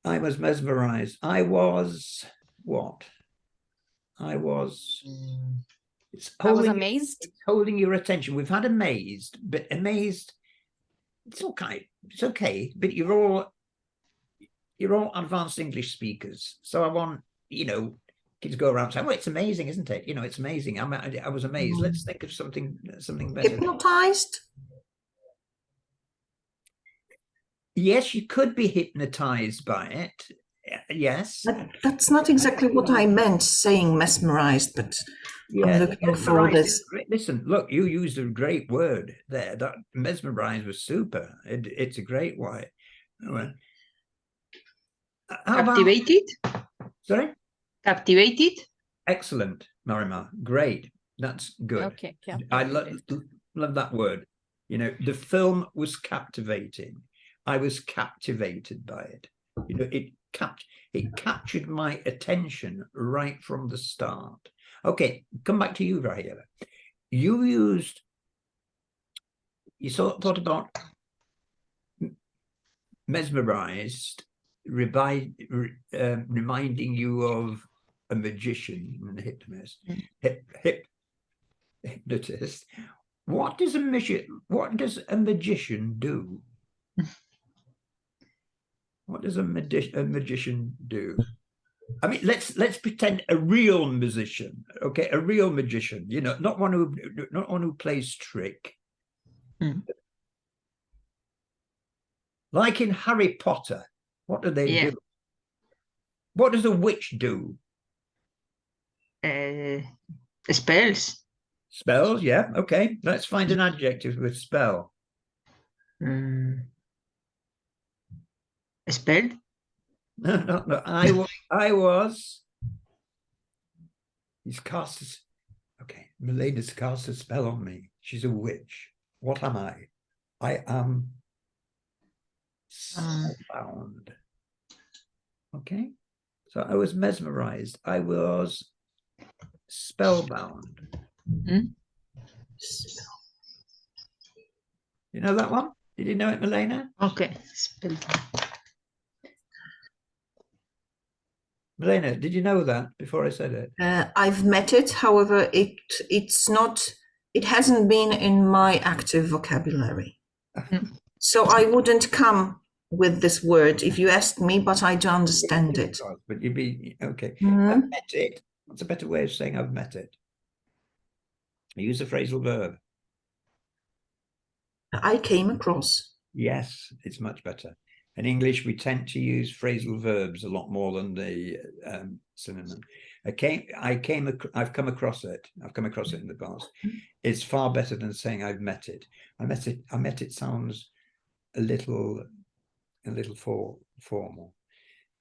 I was mesmerized. I was what? I was. It's I was holding, amazed. it's holding your attention. We've had amazed, but amazed. It's okay. It's okay. But you're all advanced English speakers. So I want, kids go around saying, "Oh, it's amazing, isn't it? It's amazing. I was amazed." Let's think of something better. Hypnotized? Yes, you could be hypnotized by it. Yes. That's not exactly what I meant saying mesmerized, but I'm looking for this. Listen, look, you used a great word there. That mesmerized was super. It's a great word. Captivated? Sorry? Captivated? Excellent, Marima. Great. That's good. Okay. I love that word. The film was captivating. I was captivated by it. It captured my attention right from the start. Okay, come back to you, Rahila. You thought about mesmerized, reminding you of a magician and a hypnotist. What does a magician do? What does a magician do? I mean, let's pretend a real musician, okay, a real magician. Not one who plays trick. Like in Harry Potter, what do they do? What does a witch do? Spells. Spells, yeah. Okay, let's find an adjective with spell. Spelled? No. He's cast. Okay, Melena's cast a spell on me. She's a witch. What am I? I am spellbound. Okay, so I was mesmerized. I was spellbound. You know that one? Did you know it, Milena? Okay, spellbound. Milena, did you know that before I said it? I've met it. However, it's not. It hasn't been in my active vocabulary. So I wouldn't come with this word if you asked me, but I do understand it. But you'd be okay. I've met it. What's a better way of saying I've met it? I use a phrasal verb. I came across. Yes, it's much better. In English, we tend to use phrasal verbs a lot more than the synonym. I've come across it. I've come across it in the past. It's far better than saying I've met it. I met it sounds a little formal.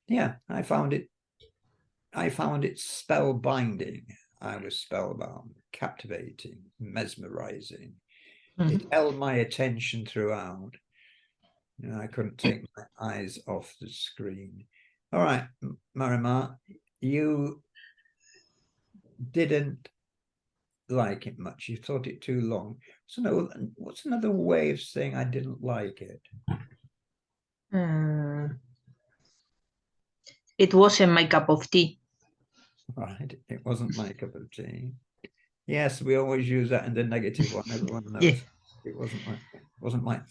Yeah, I found it spellbinding. I was spellbound, captivating, mesmerizing. It held my attention throughout. I couldn't take my eyes off the screen. All right, Marima, you didn't like it much. You thought it too long. So what's another way of saying I didn't like it? It wasn't my cup of tea. Right, it wasn't my cup of tea. Yes, we always use that in the negative one. Everyone knows. It wasn't my.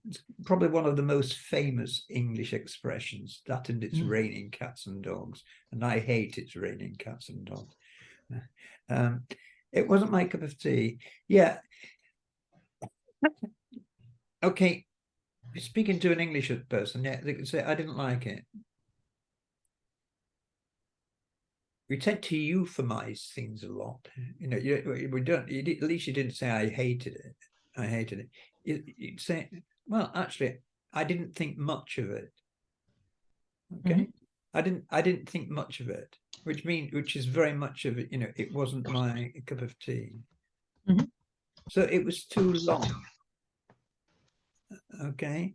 It's probably one of the most famous English expressions, that and it's raining cats and dogs. And I hate it's raining cats and dogs. It wasn't my cup of tea. Yeah. Okay. Speaking to an English person, yeah, they could say, I didn't like it. We tend to euphemize things a lot. We don't, at least you didn't say, I hated it. I hated it. You'd say, well, actually, I didn't think much of it. Okay. I didn't think much of it, which is very much of it, it wasn't my cup of tea. So it was too long. Okay.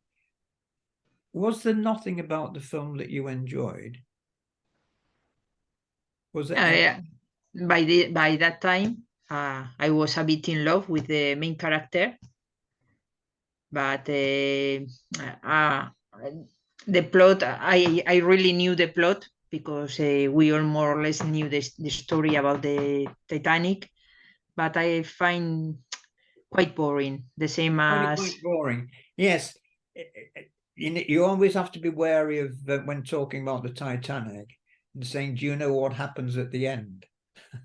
Was there nothing about the film that you enjoyed? Was there Yeah. By that time, I was a bit in love with the main character, but the plot, I really knew the plot because we all more or less knew the story about the Titanic, but I find quite boring, the same Find it as quite boring. Yes, you always have to be wary of when talking about the Titanic and saying, "Do you know what happens at the end?"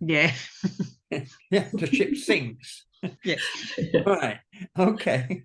yeah. Yeah, the ship sinks. Yeah. Right. Okay.